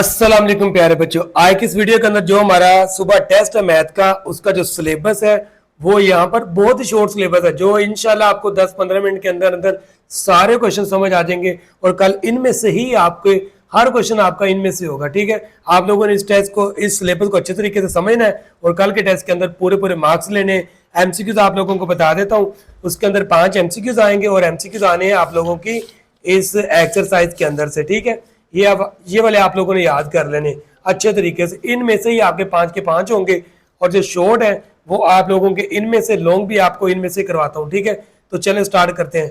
अस्सलाम वालेकुम प्यारे बच्चों। आज की इस वीडियो के अंदर जो हमारा सुबह टेस्ट है मैथ का, उसका जो सिलेबस है वो यहाँ पर बहुत ही शॉर्ट सिलेबस है, जो इंशाल्लाह आपको 10-15 मिनट के अंदर अंदर सारे क्वेश्चन समझ आ जाएंगे और कल इनमें से ही आपके हर क्वेश्चन आपका इनमें से होगा। ठीक है, आप लोगों ने इस टेस्ट को, इस सिलेबस को अच्छे तरीके से समझना है और कल के टेस्ट के अंदर पूरे पूरे मार्क्स लेने हैं। एमसीक्यूज आप लोगों को बता देता हूँ, उसके अंदर 5 एमसीक्यूज आएंगे और एमसीक्यूज आने हैं आप लोगों की इस एक्सरसाइज के अंदर से। ठीक है, ये वाले आप लोगों ने याद कर लेने अच्छे तरीके से। इनमें से ही आपके 5 के 5 होंगे और जो शॉर्ट है वो आप लोगों के इनमें से, लॉन्ग भी आपको इनमें से करवाता हूँ। ठीक है, तो चलें स्टार्ट करते हैं।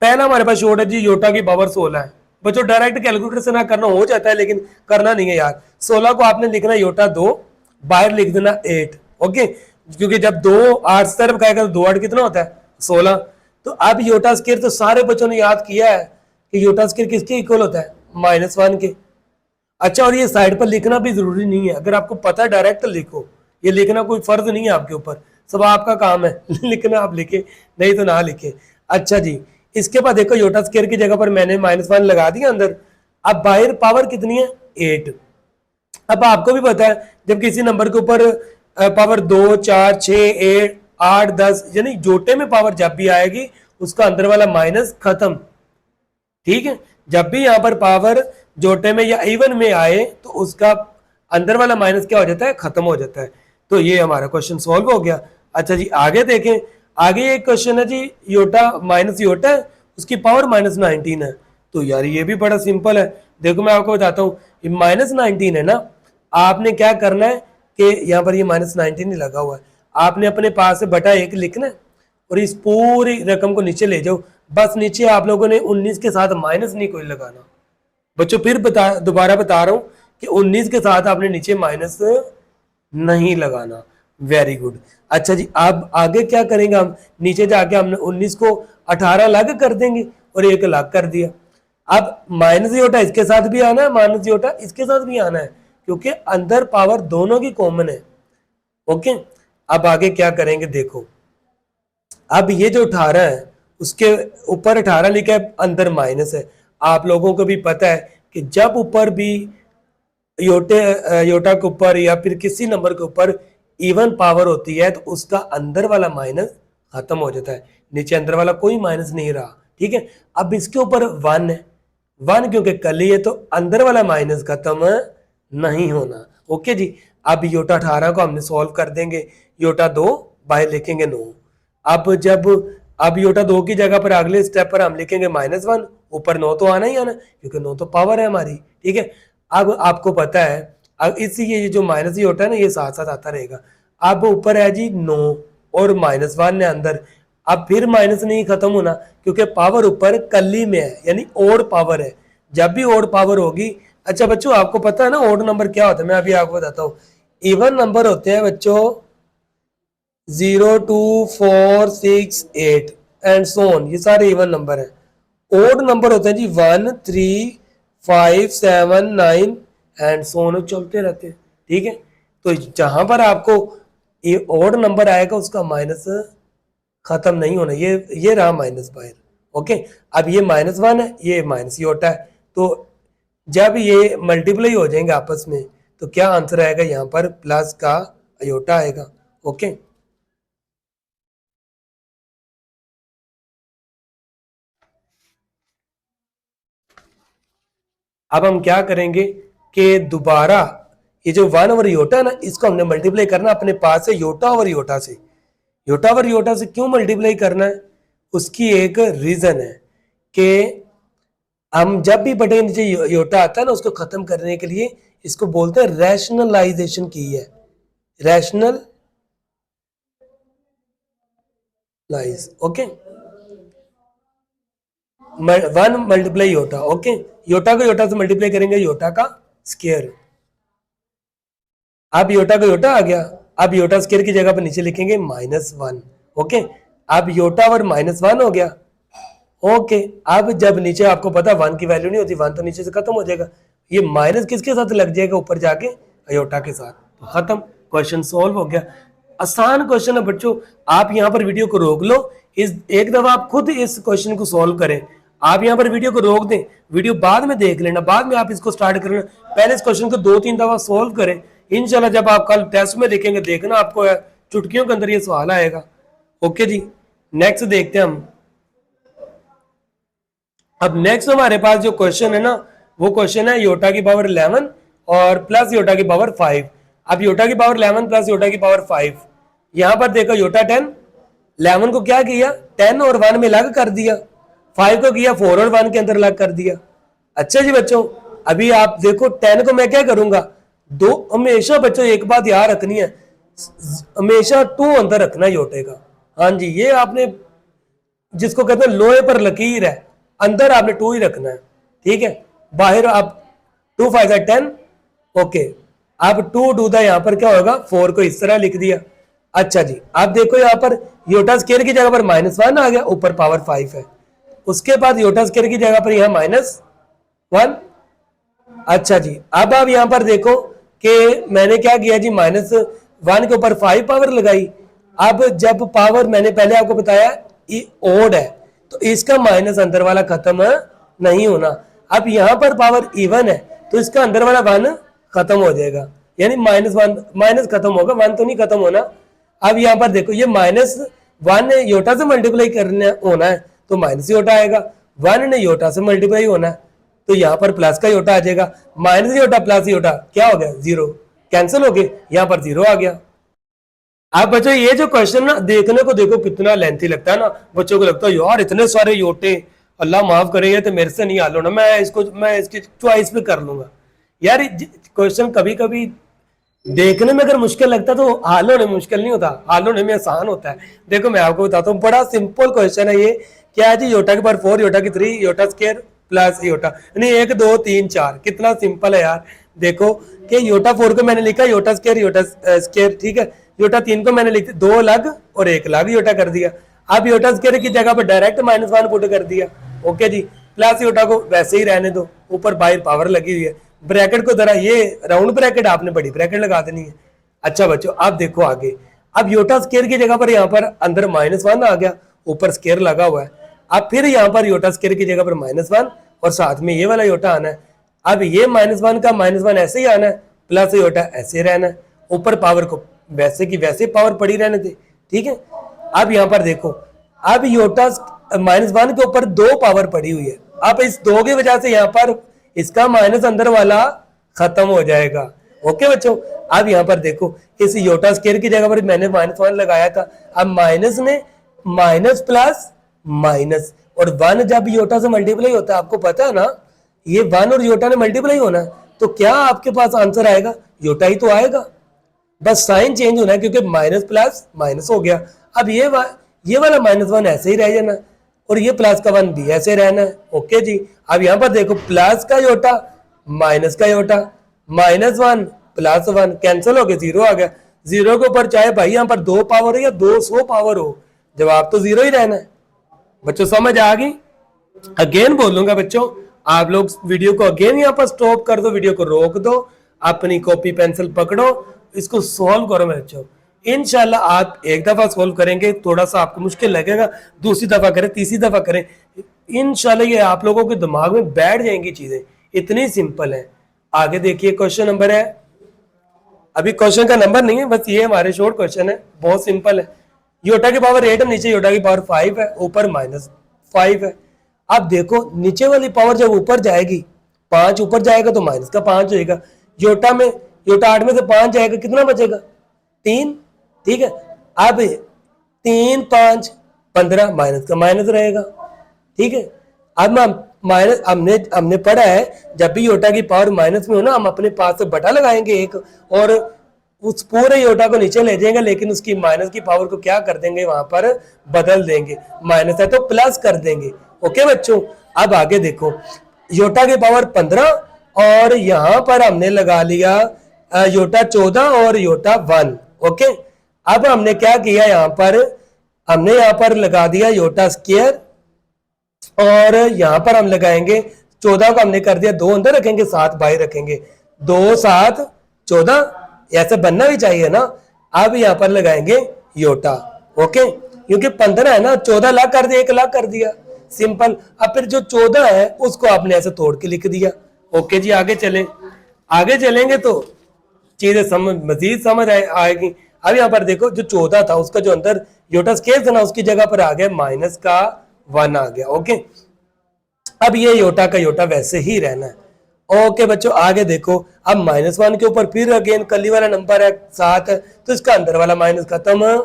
पहला हमारे पास शॉर्ट है जी, योटा की पावर 16 है। बच्चों डायरेक्ट कैलकुलेटर से ना करना हो जाता है, लेकिन करना नहीं है यार। 16 को आपने लिखना योटा 2, बाहर लिख देना 8। ओके, क्योंकि जब 2 8 से तरफ खाएगा तो 2 8 कितना होता है 16। तो अब योटा स्क्वायर तो सारे बच्चों ने याद किया है कि योटा स्क्वायर किसके इक्वल होता है, -1 के। अच्छा, और ये साइड पर लिखना भी जरूरी नहीं है, अगर आपको पता है डायरेक्ट लिखो, ये लिखना कोई फर्ज नहीं है आपके ऊपर, सब आपका काम है लिखना आप लिखे, नहीं तो ना लिखे। अच्छा जी, इसके बाद देखो योटा स्क्वायर की जगह पर मैंने -1 लगा दिया अंदर। अब बाहर पावर कितनी है 8। अब आपको भी पता है जब किसी नंबर के ऊपर पावर 2 4 6 8 10 यानी जोटे में पावर जब भी आएगी उसका अंदर वाला माइनस खत्म। ठीक है, जब भी यहाँ पर पावर जोटे में या इवन में आए तो उसका अंदर वाला माइनस क्या हो जाता है, खत्म हो जाता है। तो ये हमारा क्वेश्चन सॉल्व हो गया। अच्छा जी, आगे देखें। आगे एक क्वेश्चन है जी, योटा माइनस योटा है, उसकी पावर -19 है। तो यार ये भी बड़ा सिंपल है। देखो मैं आपको बताता हूँ, ये -19 है ना, आपने क्या करना है कि यहाँ पर ये -19 ही लगा हुआ है, आपने अपने पास से बटा 1 लिखना है और इस पूरी रकम को नीचे ले जाओ। बस नीचे आप लोगों ने 19 के साथ माइनस नहीं कोई लगाना। बच्चों फिर दोबारा बता रहा हूं कि 19 के साथ आपने नीचे माइनस नहीं लगाना। Very good. अच्छा जी, अब आगे क्या करेंगे हम, नीचे जाके हमने 19 को 18 अलग कर देंगे और 1 अलग कर दिया। अब माइनस योटा इसके साथ भी आना है, माइनस योटा इसके साथ भी आना है, क्योंकि अंदर पावर दोनों की कॉमन है। ओके, अब आगे क्या करेंगे देखो। अब ये जो 18 है उसके ऊपर 18 लिखा है, अंदर माइनस है। आप लोगों को भी पता है कि जब ऊपर भी योटा के ऊपर या फिर किसी नंबर के ऊपर इवन पावर होती है तो उसका अंदर वाला माइनस खत्म हो जाता है, नीचे अंदर वाला कोई माइनस नहीं रहा। ठीक है, अब इसके ऊपर 1 है, 1 क्योंकि कली है तो अंदर वाला माइनस खत्म नहीं होना। ओके जी, अब योटा 18 को हमने सॉल्व कर देंगे, योटा 2 बाहर लिखेंगे 9। अब योटा 2 की जगह पर अगले स्टेप पर हम लिखेंगे -1, ऊपर 9 तो आना ही आना क्योंकि 9 तो पावर है हमारी। ठीक है, अब आपको पता है अब इसी ये जो माइनस योटा है ना, ये साथ साथ आता रहेगा। अब ऊपर है जी 9 और -1 है अंदर। अब फिर माइनस नहीं खत्म होना क्योंकि पावर ऊपर कली में है, यानी ओड पावर है। जब भी ओड पावर होगी, अच्छा बच्चों आपको पता है ना ओड नंबर क्या होता है, मैं अभी आपको बताता हूँ। इवन नंबर होते हैं बच्चों 0 2 4 6 8 एंड सो ऑन, ये सारे इवन नंबर है। ओड नंबर होते हैं जी 1 3 5 7 9 एंड सो ऑन, चलते रहते हैं। ठीक है, तो जहां पर आपको ये ओड नंबर आएगा उसका माइनस खत्म नहीं होना। ये रहा माइनस बाहर। ओके, अब ये -1 है, ये माइनस योटा है, तो जब ये मल्टीप्लाई हो जाएंगे आपस में तो क्या आंसर आएगा, यहाँ पर प्लस का अयोटा आएगा। ओके, अब हम क्या करेंगे कि दोबारा ये जो 1 ओवर योटा है ना, इसको हमने मल्टीप्लाई करना अपने पास से योटा ओवर योटा से। योटा ओवर योटा से क्यों मल्टीप्लाई करना है, उसकी एक रीजन है कि हम जब भी बटे नीचे योटा आता है ना, उसको खत्म करने के लिए इसको बोलते हैं रैशनलाइजेशन की है, rationalize. Okay, 1 multiply iota. Okay, iota को योटा से मल्टीप्लाई करेंगे, योटा का स्क्वायर। अब योटा का योटा आ गया, अब योटा स्क्वायर की जगह पर नीचे लिखेंगे -1। ओके, अब योटा और -1 हो गया। ओके, अब जब नीचे आपको पता 1 की वैल्यू नहीं होती, 1 तो नीचे से खत्म हो जाएगा, ये माइनस किसके साथ लग जाएगा ऊपर जाके, अयोटा के साथ, तो खत्म, क्वेश्चन सॉल्व हो गया। आसान क्वेश्चन है बच्चों, आप यहाँ पर वीडियो को रोक लो, इस एक दफा आप खुद इस क्वेश्चन को सॉल्व करें, आप यहाँ पर वीडियो को रोक दें, वीडियो बाद में देख लेना, बाद में आप इसको स्टार्ट कर लेना, पहले इस क्वेश्चन को 2-3 दफा सोल्व करें। इंशाल्लाह जब आप कल टेस्ट में देखेंगे, देखना आपको चुटकियों के अंदर ये सवाल आएगा। ओके जी, नेक्स्ट देखते हैं हम। अब नेक्स्ट हमारे पास जो क्वेश्चन है ना, वो क्वेश्चन है योटा की पावर 11 और प्लस योटा की पावर 5। अब योटा की पावर 11 प्लस योटा की पावर 5, यहां पर देखो योटा 10, 11 को क्या किया 10 और 1 में अलग कर दिया, 5 को किया 4 और 1 के अंदर अलग कर दिया। अच्छा जी बच्चों, अभी आप देखो 10 को मैं क्या करूंगा, दो, हमेशा बच्चों एक बात याद रखनी है, हमेशा 2 अंदर रखना योटे का। हाँ जी, ये आपने जिसको कहते हैं लोहे पर लकीर है, अंदर आपने 2 ही रखना है, ठीक है। बाहर आप 2 5 10, ओके। अब 2 2 यहाँ पर क्या होगा, 4 को इस तरह लिख दिया। अच्छा जी, आप देखो यहाँ पर योटा स्केयर की जगह पर -1 आ गया, ऊपर पावर 5 है। उसके बाद योटा स्केयर की जगह पर यहाँ -1। अच्छा जी, अब आप यहाँ पर देखो कि मैंने क्या किया जी, -1 के ऊपर 5 पावर लगाई। अब जब पावर मैंने पहले आपको बताया ओड है, तो इसका माइनस अंदर वाला खत्म नहीं होना। अब यहां पर पावर इवन है, तो इसका अंदर वाला 1 खत्म हो जाएगा, यानी -1 माइनस खत्म होगा, 1 तो नहीं खत्म होना। अब यहां पर देखो ये -1 ने योटा से मल्टीप्लाई करना होना है, तो माइनस योटा आएगा, 1 ने योटा से मल्टीप्लाई होना है, तो यहाँ पर प्लस का योटा आ जाएगा। माइनस योटा प्लस योटा क्या हो गया, 0, कैंसिल हो गए, यहाँ पर 0 आ गया। आप बच्चों ये जो क्वेश्चन ना देखने को देखो कितना लेंथी लगता है ना, बच्चों को लगता है यार इतने सारे योटे, अल्लाह माफ करे तो मेरे से नहीं हल होना, मैं इसकी चॉइस पे कर लूंगा। यार क्वेश्चन कभी कभी देखने में अगर मुश्किल लगता है तो हल होने में मुश्किल नहीं होता, हल होने में आसान होता है। देखो मैं आपको बताता हूँ, बड़ा सिंपल क्वेश्चन है ये। क्या है जी, योटा के पावर 4, योटा की 3, योटा स्क्वायर प्लस योटा, यानी 1 2 3 4, कितना सिंपल है यार। देखो कि योटा 4 को मैंने लिखा योटा स्क्वायर, योटा स्क्वायर, ठीक है। योटा 3 को मैंने लिखा 2 अलग और 1 अलग योटा कर दिया। अब योटा स्क्वायर की जगह पर डायरेक्ट -1 पुट कर दिया। ओके जी, प्लस योटा को वैसे ही रहने दो, ऊपर बाहर पावर लगी हुई है, ब्रैकेट को जरा ये राउंड ब्रैकेट आपने बड़ी ब्रैकेट लगा देनी है। अच्छा बच्चों, आप देखो आगे, अब योटा स्क्वायर की जगह पर यहाँ पर अंदर -1 आ गया, ऊपर स्क्वायर लगा हुआ है। अब फिर यहाँ पर योटा स्क्वायर की जगह पर -1 और साथ में ये वाला योटा आना है। अब ये -1 का -1 ऐसे ही आना है, प्लस योटा ऐसे रहना है, ऊपर पावर को वैसे की वैसे पावर पड़ी रहने थे, ठीक है। अब यहाँ पर देखो, अब योटा -1 के ऊपर 2 पावर पड़ी हुई है। अब इस 2 की वजह से यहाँ पर इसका माइनस अंदर वाला खत्म हो जाएगा। ओके बच्चों, अब यहाँ पर देखो इस योटा स्क्वायर की जगह पर मैंने -1 लगाया था, अब माइनस ने माइनस प्लस माइनस, और 1 जब योटा से मल्टीप्लाई होता है, आपको पता है ना, ये 1 और योटा ने मल्टीप्लाई होना है, तो क्या आपके पास आंसर आएगा, योटा ही तो आएगा, बस साइन चेंज होना है, क्योंकि माइनस प्लस माइनस हो गया। अब ये वाला -1 ऐसे ही रह जाना और ये प्लस का 1 भी ऐसे रहना है। ओके जी, अब यहाँ पर देखो प्लस का योटा माइनस का योटा, -1 प्लस 1 कैंसिल हो गया, 0 आ गया। 0 के ऊपर चाहे भाई यहाँ पर 2 पावर हो या 200 पावर हो, जवाब तो 0 ही रहना है। बच्चों समझ आ गई? अगेन बोलूंगा बच्चों, आप लोग वीडियो को अगेन यहाँ पर स्टॉप कर दो, वीडियो को रोक दो, अपनी कॉपी पेंसिल पकड़ो, इसको सॉल्व करो मेरे बच्चों। इंशाल्लाह आप एक दफा सॉल्व करेंगे, थोड़ा सा आपको मुश्किल लगेगा, दूसरी दफा करें, तीसरी दफा करें, इंशाल्लाह ये आप लोगों के दिमाग में बैठ जाएंगी चीजें, इतनी सिंपल है। आगे देखिए क्वेश्चन नंबर है, अभी क्वेश्चन का नंबर नहीं है, बस ये हमारे शॉर्ट क्वेश्चन है, बहुत सिंपल है। योटा की पावर 8 है, नीचे योटा की पावर 5 है, ऊपर -5 है। अब देखो नीचे वाली पावर जब ऊपर जाएगी, 5 ऊपर जाएगा तो माइनस का 5 होगा। योटा 8 में से 5 जाएगा, कितना बचेगा 3, ठीक है। अब 3 5 15, माइनस का माइनस रहेगा, ठीक है। अब माइनस हमने पढ़ा है, जब भी योटा की पावर माइनस में हो ना, हम अपने पास से बटा लगाएंगे एक, और उस पूरे योटा को नीचे ले जाएंगे, लेकिन उसकी माइनस की पावर को क्या कर देंगे, वहां पर बदल देंगे, माइनस है तो प्लस कर देंगे। ओके बच्चों, अब आगे देखो, योटा की पावर 15 और यहां पर हमने लगा लिया योटा 14 और योटा 1। ओके, अब हमने क्या किया, हमने यहाँ पर लगा दिया योटा स्क्वायर, और यहां पर हम लगाएंगे 14 को हमने कर दिया 2 अंदर रखेंगे, 7 बाहर रखेंगे, 2 7 14, ऐसे बनना भी चाहिए ना। अब यहां पर लगाएंगे योटा, ओके, क्योंकि 15 है ना, 14 लाख कर दिया, 1 लाख कर दिया, सिंपल। अब फिर जो 14 है उसको आपने ऐसे तोड़ के लिख दिया। ओके जी, आगे चलें, आगे चलेंगे तो चीजें मजीद समझ आएगी। अब यहाँ पर देखो जो 14 था उसका जो अंदर योटा स्केयर था ना उसकी जगह पर आ गया माइनस का 1 आ गया। ओके, अब ये योटा का योटा वैसे ही रहना है। ओके बच्चों, आगे देखो, अब -1 के ऊपर फिर अगेन कली वाला नंबर है 7 है, तो इसका अंदर वाला माइनस खत्म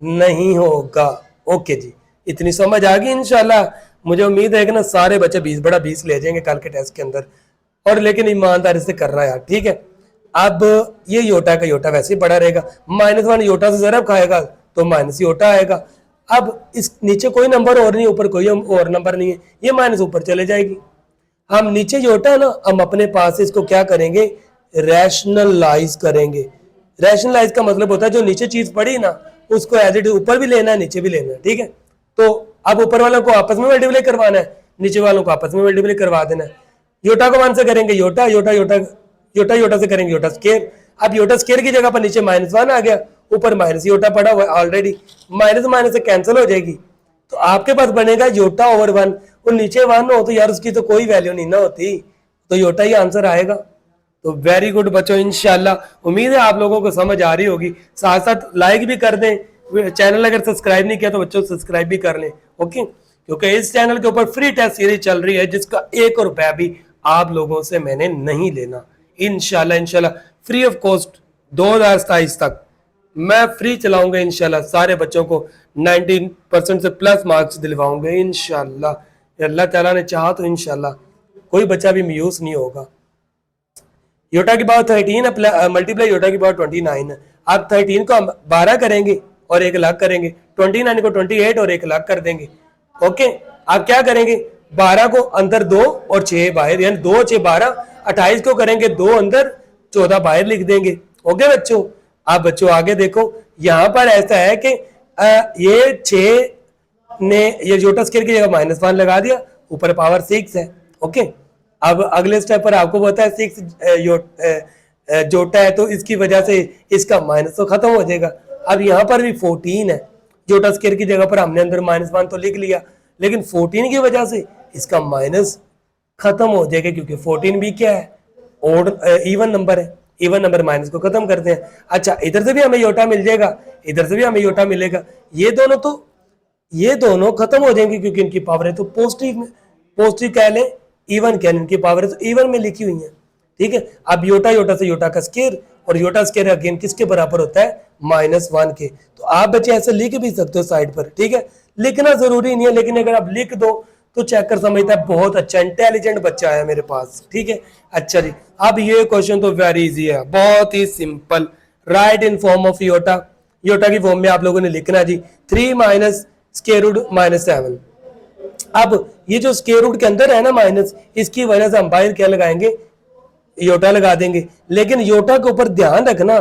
नहीं होगा। ओके जी, इतनी समझ आ गई इंशाल्लाह। मुझे उम्मीद है कि ना सारे बच्चे 20 ले जाएंगे कल के टेस्ट के अंदर, और लेकिन ईमानदारी से कर रहा है यार, ठीक है। अब ये योटा का योटा वैसे ही बड़ा रहेगा, -1 योटा से जरब खाएगा तो माइनस योटा आएगा। अब इस नीचे कोई नंबर और नहीं, ऊपर कोई और नंबर नहीं है, ये माइनस ऊपर चले जाएगी। हम नीचे योटा है ना, हम अपने पास इसको क्या करेंगे, रैशनलाइज करेंगे। रैशनलाइज का मतलब होता है जो नीचे चीज पड़ी ना उसको एज इट ऊपर भी लेना है नीचे भी लेना है, ठीक है। तो अब ऊपर वालों को आपस में मल्टीप्लाई करवाना है, नीचे वालों को आपस में मल्टीप्लाई करवा देना है। योटा को 1 से करेंगे iota, iota iota iota iota से करेंगे योटा स्केयर। अब योटा स्केयर की जगह पर नीचे -1 आ गया, ऊपर माइनस योटा पड़ा हुआ है ऑलरेडी, माइनस माइनस से कैंसिल हो जाएगी, तो आपके पास बनेगा योटा ओवर 1। और नीचे 1 हो तो यार उसकी तो कोई वैल्यू नहीं ना होती, तो योटा ही आंसर आएगा। तो वेरी गुड बच्चों, इंशाल्लाह उम्मीद है आप लोगों को समझ आ रही होगी। साथ साथ लाइक भी कर दें, चैनल अगर सब्सक्राइब नहीं किया तो बच्चों सब्सक्राइब भी कर लें। ओके, क्योंकि इस चैनल के ऊपर फ्री टेस्ट सीरीज चल रही है जिसका 1 रुपया भी आप लोगों से मैंने नहीं लेना। इंशाल्लाह फ्री ऑफ कॉस्ट 2027 तक मैं फ्री चलाऊंगा इंशाल्लाह। सारे बच्चों को 90% से प्लस मार्क्स दिलवाऊंगा इंशाल्लाह। अल्लाह ताला ने चाहा तो इंशाल्लाह कोई बच्चा भी मायूस नहीं होगा। योटा की पावर 13 मल्टीप्लाई योटा की पावर 29 है। आप 13 को हम 12 करेंगे और 1 लाख करेंगे, 29 को 28 और 1 लाख कर देंगे। ओके, आप क्या करेंगे, 12 को अंदर 2 और 6 बाहर, यानी 2 6 12, 28 को करेंगे 2 अंदर 14 बाहर लिख देंगे। ओके बच्चों, आप बच्चों आगे देखो, यहाँ पर ऐसा है कि ये 6 ने ये योटा स्केयर की जगह -1 लगा दिया, ऊपर पावर 6 है। ओके, अब अगले स्टेप पर आपको पता है 6 जोटा है तो इसकी वजह से इसका माइनस तो खत्म हो जाएगा। अब यहाँ पर भी 14 है, जोटा स्केयर की जगह पर हमने अंदर -1 तो लिख लिया, लेकिन 14 की वजह से इसका माइनस खत्म हो जाएगा, क्योंकि 14 भी क्या है, ओड इवन नंबर है, इवन नंबर माइनस को खत्म करते हैं। अच्छा, इधर से भी हमें योटा मिल जाएगा, इधर से भी हमें योटा मिलेगा, ये दोनों खत्म हो जाएंगे क्योंकि इनकी पावर है तो पॉजिटिव में, पॉजिटिव कह लें, इवन कह लें, इनकी पावर है तो इवन में लिखी हुई है, ठीक है। अब योटा योटा से योटा का स्केयर, और योटा स्केयर अगेन किसके बराबर होता है, -1 के। तो आप बच्चे ऐसे लिख भी सकते हो साइड पर, ठीक है, लिखना जरूरी नहीं है, लेकिन अगर आप लिख दो तो चेक कर समझता है बहुत अच्छा इंटेलिजेंट बच्चा है मेरे पास, ठीक है। अच्छा जी, अब ये क्वेश्चन तो वेरी इजी है, बहुत ही simple. Right in form of iota, iota की फॉर्म में आप लोगों ने लिखना जी 3 माइनस स्क्वायर रूट -7। अब ये जो स्क्वायर रूट के अंदर है ना माइनस, इसकी वजह से हम बाहर क्या लगाएंगे, योटा लगा देंगे। लेकिन योटा के ऊपर ध्यान रखना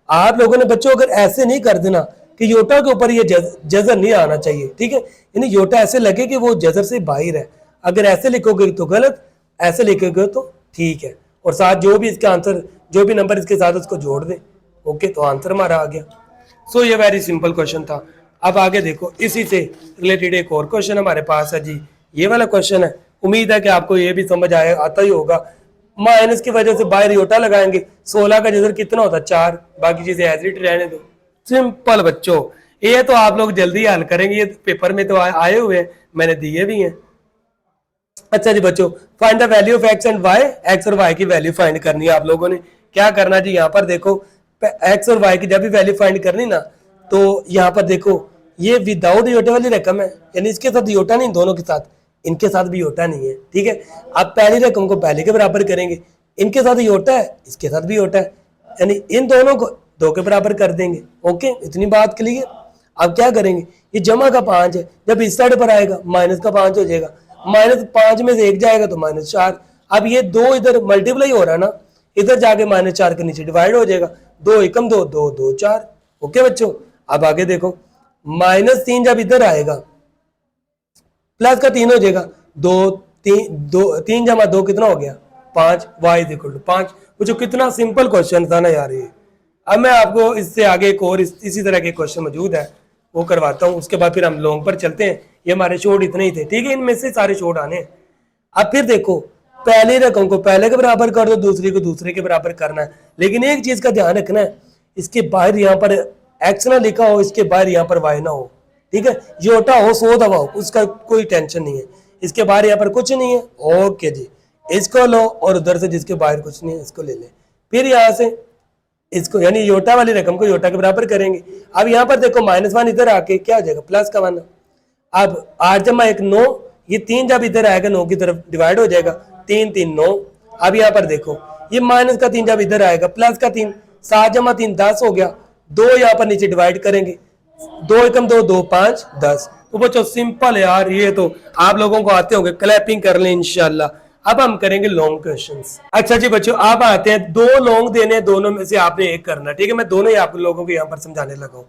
आप लोगों ने बच्चों, अगर ऐसे नहीं कर देना कि योटा के ऊपर ये जजर नहीं आना चाहिए, ठीक है, यानी योटा ऐसे लगे कि वो जजर से बाहर है। अगर ऐसे लिखोगे तो गलत, ऐसे लिखोगे तो ठीक है। और साथ जो भी इसका आंसर, जो भी नंबर इसके साथ उसको जोड़ दे। ओके, तो आंसर हमारा आ गया। सो ये वेरी सिंपल क्वेश्चन था। अब आगे देखो, इसी से रिलेटेड एक और क्वेश्चन हमारे पास है जी, ये वाला क्वेश्चन है। उम्मीद है कि आपको ये भी समझ आता ही होगा। माइनस की वजह से बाहर योटा लगाएंगे, 16 का जजर कितना होता है, 4, बाकी चीजें एज इट रहने दो। सिंपल बच्चों, ये तो आप लोग जल्दी हल करेंगे, ये पेपर में तो आए हुए हैं, मैंने दिए भी हैं। अच्छा जी बच्चों, find the value of x and y, x और वाई की वैल्यू फाइंड करनी है आप लोगों ने। क्या करना जी, यहाँ पर देखो एक्स और वाई की जब भी वैल्यू फाइंड करनी ना, तो यहाँ पर देखो ये विदाउट योटा वाली रकम है, यानी इसके साथ योटा नहीं, दोनों के साथ, इनके साथ भी योटा नहीं है, ठीक है। आप पहली रकम को पहले के बराबर करेंगे, इनके साथ योटा है, इसके साथ भी योटा है, यानी इन दोनों को 2 के बराबर कर देंगे। ओके, इतनी बात क्लियर। अब क्या करेंगे, ये जमा का 5 है, जब इस साइड पर आएगा माइनस का 5 हो जाएगा, -5 में से 1 जाएगा तो -4। अब ये 2 इधर मल्टीप्लाई हो रहा है ना, इधर जाके -4 के नीचे डिवाइड हो जाएगा, 2 एकम 2, 2 2 4। ओके बच्चों, अब आगे देखो, -3 जब इधर आएगा प्लस का 3 हो जाएगा, 3 जमा 2 कितना हो गया, 5, y = 5। वो जो कितना सिंपल क्वेश्चन था ना यार ये। अब मैं आपको इससे आगे एक और इसी तरह के क्वेश्चन मौजूद है वो करवाता हूँ, उसके बाद फिर हम लॉन्ग पर चलते हैं। ये हमारे शॉर्ट इतने ही थे, ठीक है, इनमें से सारे शॉर्ट आने हैं। अब फिर देखो पहली रकम को पहले के बराबर कर दो, दूसरी को दूसरे के बराबर करना है, लेकिन एक चीज का ध्यान रखना है, इसके बाहर यहाँ पर एक्स ना लिखा हो, इसके बाहर यहाँ पर वाई ना हो, ठीक है, योटा हो 100 दवा हो, उसका कोई टेंशन नहीं है, इसके बाहर यहाँ पर कुछ नहीं है, ओके जी, इसको लो और उधर से जिसके बाहर कुछ नहीं है इसको ले ले, फिर यहाँ से इसको यानी योटा वाली रकम को योटा के बराबर करेंगे। अब यहाँ पर देखो -1 इधर आके क्या हो जाएगा प्लस का 1। अब 8 जमा 1 9, ये 3 जब इधर आएगा 9 की तरफ डिवाइड हो जाएगा, 3 3 9। अब यहाँ पर देखो ये माइनस का 3 जब इधर आएगा प्लस का 3, 7 जमा 3 10 हो गया, 2 यहाँ पर नीचे डिवाइड करेंगे, 2 एकम 2 2 5 10। तो बच्चों सिंपल है यार, ये तो आप लोगों को आते होंगे, क्लैपिंग कर लें इंशाल्लाह। अब हम करेंगे लॉन्ग क्वेश्चंस। अच्छा जी बच्चों अब आते हैं, 2 लॉन्ग देने, दोनों में से आपने एक करना, ठीक है, मैं दोनों ही आप लोगों को यहाँ पर समझाने लगा हूँ।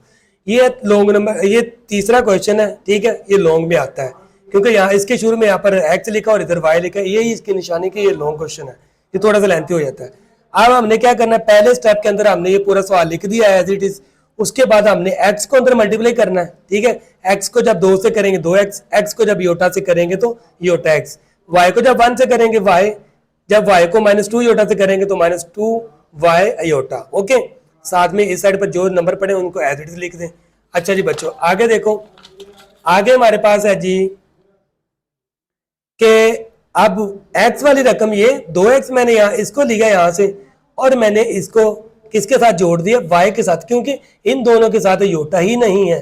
ये लॉन्ग नंबर, ये तीसरा क्वेश्चन है, ठीक है, ये लॉन्ग में आता है क्योंकि यहाँ इसके शुरू में यहाँ पर एक्स लिखा और इधर वाई लिखा है, यही इसकी निशानी की ये लॉन्ग क्वेश्चन है, ये थोड़ा सा लेंथी हो जाता है। अब हमने क्या करना है, पहले स्टेप के अंदर हमने ये पूरा सवाल लिख दिया है एज इट इज, उसके बाद हमने x को अंदर मल्टीप्लाई करना है, ठीक है, x को जब 2 से करेंगे 2x, x को जब योटा से करेंगे तो योटा x, y को जब 1 से करेंगे y, जब y को -2 योटा से करेंगे तो -2y योटा, ओके। साथ में इस साइड पर जो नंबर पड़े उनको एज इट इज लिख दें। अच्छा जी बच्चों आगे देखो, आगे हमारे पास है जी कि अब x वाली रकम ये 2x मैंने यहाँ इसको लिया यहाँ से और मैंने इसको किसके साथ जोड़ दिया, y के साथ, क्योंकि इन दोनों के साथ योटा ही नहीं है,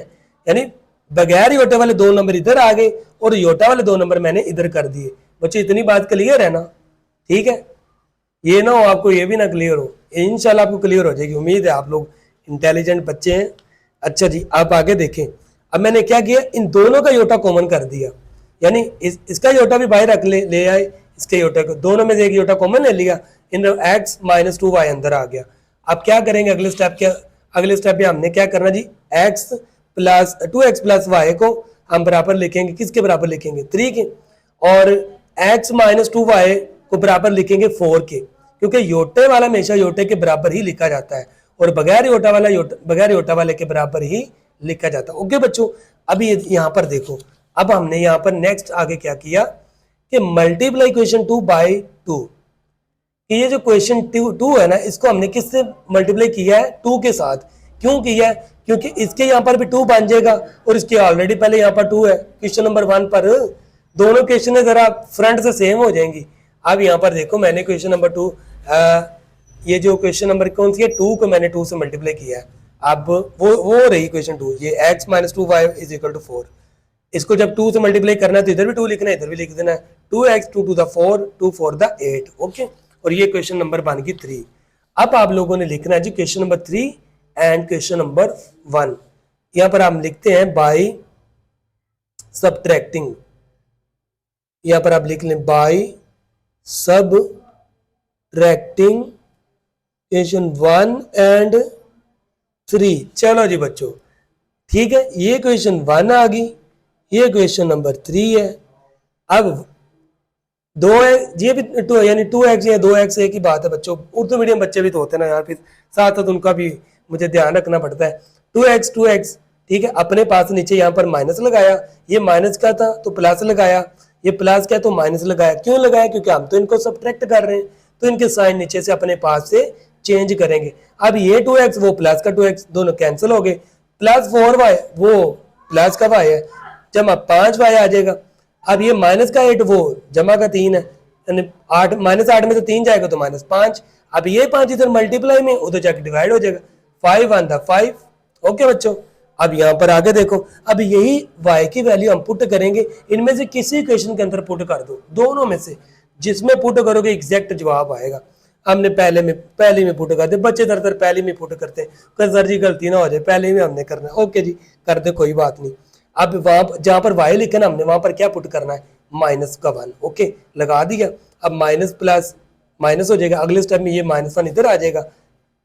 यानी बगैर योटे वाले 2 नंबर इधर आ गए और योटा वाले 2 नंबर मैंने इधर कर दिए। बच्चों इतनी बात क्लियर है ना, ठीक है, ये ना हो आपको ये भी ना क्लियर हो, इंशाल्लाह आपको क्लियर हो जाएगी, उम्मीद है आप लोग इंटेलिजेंट बच्चे हैं। अच्छा जी आप आगे देखें, अब मैंने क्या किया, इन दोनों का योटा कॉमन कर दिया, यानी इसका योटा भी बाहर रख ले आए, इसके योटा को, दोनों में से एक योटा कॉमन ले लिया, इन x -2y अंदर आ गया। अब क्या करेंगे अगले स्टेप पे हमने क्या करना जी, x plus 2x plus y को हम बराबर लिखेंगे, किसके बराबर लिखेंगे 3 के, और x -2y को बराबर लिखेंगे 4 के, क्योंकि योटे वाला हमेशा योटे के बराबर ही लिखा जाता है और बगैर योटा वाले के बराबर ही लिखा जाता है। ओके बच्चों अभी यहाँ पर देखो, अब हमने यहाँ पर नेक्स्ट आगे क्या किया कि मल्टीप्लाई क्वेश्चन 2 बाय 2, कि ये जो क्वेश्चन 2 है ना, इसको हमने किससे मल्टीप्लाई किया है, 2 के साथ। क्यों किया है, क्योंकि इसके यहाँ पर भी 2 बन जाएगा और इसके ऑलरेडी पहले यहाँ पर 2 है, क्वेश्चन नंबर 1 पर दोनों क्वेश्चन जरा फ्रंट से सेम हो जाएंगी। अब यहाँ पर देखो मैंने क्वेश्चन नंबर 2, ये जो क्वेश्चन नंबर कौन सी है 2 को मैंने 2 से मल्टीप्लाई किया है, अब वो रही क्वेश्चन 2, ये x -2y = 4, इसको जब 2 से मल्टीप्लाई करना है तो इधर भी 2 लिखना है, इधर भी लिख देना है, 2x 2 to the 4 2 4 the 8, okay. और ये क्वेश्चन नंबर बन गई 3। अब आप लोगों ने लिखना है जी question number 3 and question number 1। यहाँ पर हम लिखते हैं बाय सबट्रैक्टिंग, यहाँ पर आप लिख लें बाय सबट्रैक्टिंग क्वेश्चन 1 एंड 3। चलो जी बच्चों ठीक है, ये क्वेश्चन 1 आ गई, ये क्वेश्चन नंबर 3 है। अब 2 ये भी 2 यानी 2x या 2x एक ही बात है बच्चों, उर्दू मीडियम बच्चे भी तो होते हैं ना यार, फिर साथ साथ उनका भी मुझे ध्यान रखना पड़ता है। 2x ठीक है, अपने पास नीचे यहाँ पर माइनस लगाया, ये माइनस का था तो प्लस लगाया, ये प्लस का तो माइनस लगाया। क्यों लगाया, क्योंकि हम तो इनको सब्ट्रैक्ट कर रहे हैं तो इनके साइन नीचे से अपने पास से चेंज करेंगे। अब ये 2x वो प्लस का 2x दोनों कैंसिल हो गए, प्लस 4y वो प्लस का y है, जमा 5y आ जाएगा। अब ये माइनस का 8 वो जमा का 3 है, यानी 8 -8 में तो 3 जाएगा तो -5। अब ये 5 इधर मल्टीप्लाई में उधर जाके डिवाइड हो जाएगा, 5 1 the 5। ओके बच्चों अब यहाँ पर आगे देखो, अब यही y की वैल्यू हम पुट करेंगे, इनमें से किसी क्वेश्चन के अंदर पुट कर दो, दोनों में से जिसमें पुट करोगे एग्जैक्ट जवाब आएगा। हमने पहले में पुट कर दे, बच्चे दर पहले में पुट करते हैं, सर जी गलती ना हो जाए, पहले में हमने करना है। ओके जी कर दे, कोई बात नहीं। अब वहां जहां पर y लिखा ना हमने वहां पर क्या पुट करना है, -1। ओके लगा दिया, अब माइनस प्लस माइनस हो जाएगा, अगले स्टेप में ये -1 इधर आ जाएगा,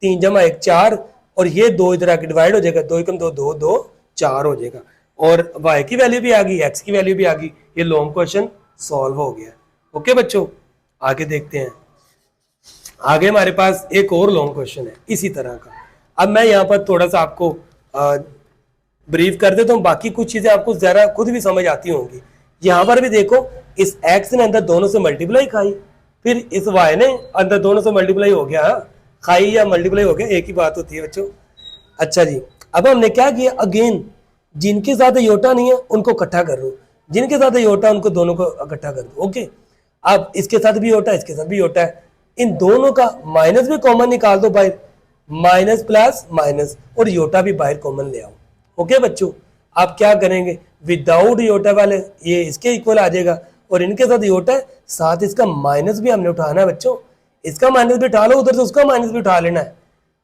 3 जमा 1 4, और ये 2 इधर आके डिवाइड हो जाएगा, 2 एकम 2 2 2 4 हो जाएगा, और y की वैल्यू भी आ गई, x की वैल्यू भी आ गई। ये लॉन्ग क्वेश्चन सॉल्व हो गया। ओके बच्चों आगे देखते हैं, आगे हमारे पास एक और लॉन्ग क्वेश्चन है इसी तरह का। अब मैं यहाँ पर थोड़ा सा आपको ब्रीफ कर दे तो बाकी कुछ चीजें आपको जरा खुद भी समझ आती होंगी। यहाँ पर भी देखो, इस एक्स ने अंदर दोनों से मल्टीप्लाई खाई, फिर इस वाई ने अंदर दोनों से मल्टीप्लाई हो गया, खाई या मल्टीप्लाई हो गया, एक ही बात होती है बच्चों। अच्छा जी, अब हमने क्या किया, अगेन जिनके साथ योटा नहीं है उनको इकट्ठा कर दो, जिनके साथ योटा उनको दोनों को इकट्ठा कर दो। ओके, अब इसके साथ भी योटा, इसके साथ भी योटा है, इन दोनों का माइनस भी कॉमन निकाल दो बाहर, माइनस प्लस माइनस, और योटा भी बाहर कॉमन ले आओ। ओके बच्चों, आप क्या करेंगे, विदाउट योटा वाले ये इसके इक्वल आ जाएगा, और इनके साथ योटा है, साथ इसका माइनस भी हमने उठाना है बच्चों, इसका माइनस भी उठा लो, उधर से उसका माइनस भी उठा लेना है,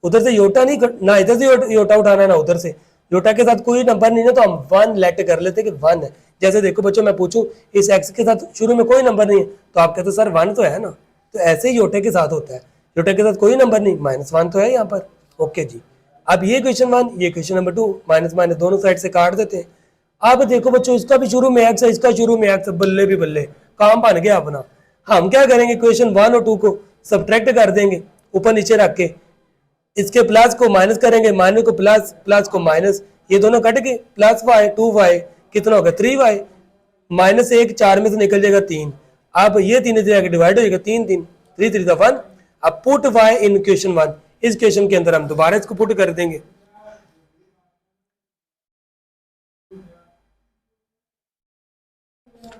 उधर से योटा नहीं, ना इधर से योटा उठाना है ना उधर से। योटा के साथ कोई नंबर नहीं है तो हम 1 लेट कर लेते कि 1 है। जैसे देखो बच्चों, मैं पूछूं इस x के साथ शुरू में कोई नंबर नहीं है तो आप कहते सर 1 तो है ना, तो ऐसे ही योटे के साथ होता है, योटे के साथ कोई नंबर नहीं, -1 तो है यहाँ पर। ओके जी, अब ये क्वेश्चन 1, ये क्वेश्चन नंबर 2, माइनस माइनस दोनों साइड से काट देते हैं। अब देखो बच्चों, इसका भी शुरू में x है, इसका शुरू में x है, बल्ले भी बल्ले, काम बन गया अपना। हम क्या करेंगे, क्वेश्चन 1 और 2 को सब्ट्रैक्ट कर देंगे ऊपर नीचे रख के, इसके प्लस को माइनस करेंगे, माइनस को प्लस, प्लस को माइनस, ये दोनों कट के प्लस y 2y कितना होगा 3y, माइनस 1 4 में से निकल जाएगा 3, अब ये 3 जाकर डिवाइड हो जाएगा, 3 3 3 3 1। अब पुट y इन क्वेश्चन 1, इस क्वेश्चन के अंदर हम दोबारा इसको पुट कर देंगे।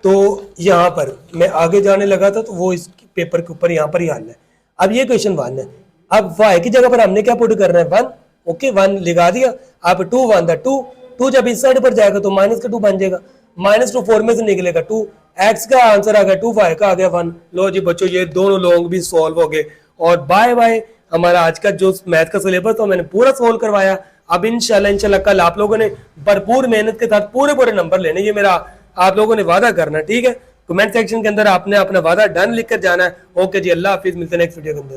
तो यहां पर मैं आगे जाने लगा था तो वो इस पेपर के ऊपर यहां पर ही हल है। अब ये क्वेश्चन 1 है, अब y की जगह पर हमने क्या पुट करना है 1। ओके, 1 लगा दिया, अब 2 1 था 2, 2 जब इस साइड पर जाएगा तो माइनस का 2 बन जाएगा, -2 4 में से निकलेगा 2, x का आंसर आ गया 2, y का आ गया 1। लो जी बच्चों, ये दोनों लोग भी सॉल्व हो गए, और बाय बाय हमारा आज का जो मैथ का सिलेबस था मैंने पूरा सॉल्व करवाया। अब इंशाल्लाह कल आप लोगों ने भरपूर मेहनत के साथ पूरे नंबर लेने, ये मेरा आप लोगों ने वादा करना, ठीक है। कमेंट सेक्शन के अंदर आपने अपना वादा डन लिख कर जाना है। ओके जी, अल्लाह हाफिज, मिलते हैं नेक्स्ट वीडियो के अंदर।